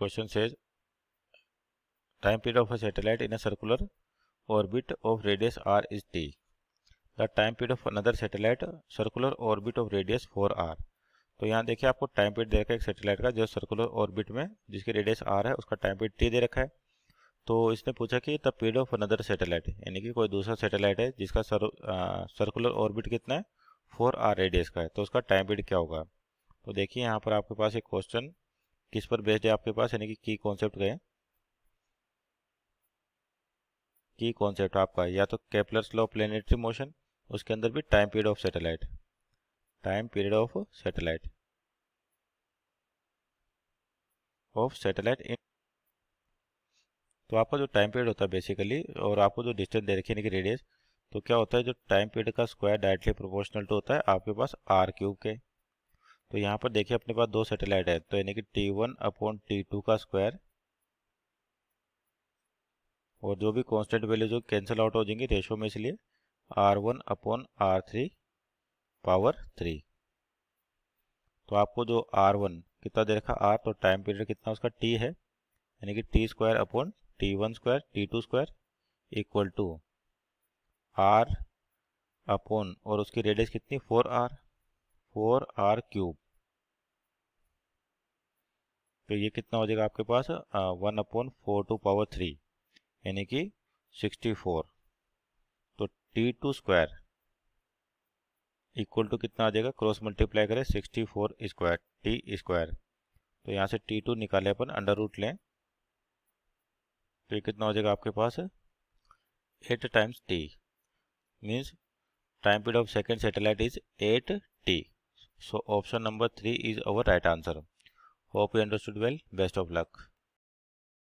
Question says time period of a satellite in a circular orbit of radius r is t. The time period of another satellite circular orbit of radius 4r. तो यहाँ देखिए आपको time period दे रखा है एक satellite का जो circular orbit में जिसकी रेडियस r है उसका टाइम पीरियड t दे रखा है। तो इसने पूछा कि the period of another satellite यानी कि कोई दूसरा सैटेलाइट है जिसका सर्कुलर ऑर्बिट कितना है 4r रेडियस का है, तो उसका टाइम पीरियड क्या होगा। तो देखिए यहाँ पर आपके पास एक क्वेश्चन किस पर बेस्ड है आपके पास, यानी कि की कॉन्सेप्ट का है। की कॉन्सेप्ट आपका या तो Kepler's law of planetary motion, उसके अंदर भी time period of satellite, time period of satellite इन। तो आपका जो टाइम पीरियड होता है बेसिकली, और आपको जो डिस्टेंस दे रखी है यानी कि रेडियस, तो क्या होता है जो टाइम पीरियड का स्क्वायर डायरेक्टली प्रोपोर्शनल टू होता है आपके पास r क्यूब के। तो यहाँ पर देखिए अपने पास दो सैटेलाइट है, तो यानी कि t1/t2 का स्क्वायर, और जो भी कांस्टेंट वैल्यू जो कैंसिल आउट हो जाएंगी रेशो में, इसलिए r1/r3 पावर 3। तो आपको जो r1 कितना दे रखा r, तो टाइम पीरियड कितना उसका t है, यानी कि t²/t1² t2² equal to r upon, और उसकी रेडियस कितनी 4r क्यूब। तो ये कितना हो जाएगा आपके पास 1/4 यानी कि 64। तो t2² इक्वल टू कितना आ जाएगा, क्रॉस मल्टीप्लाई करें 64² t²। तो यहाँ से t2 निकाले अपन, अंडर रूट लें, तो ये कितना हो जाएगा आपके पास 8 times t, means time period of second satellite is 8t। So option number 3 is our right answer. Hope you understood well. Best of luck.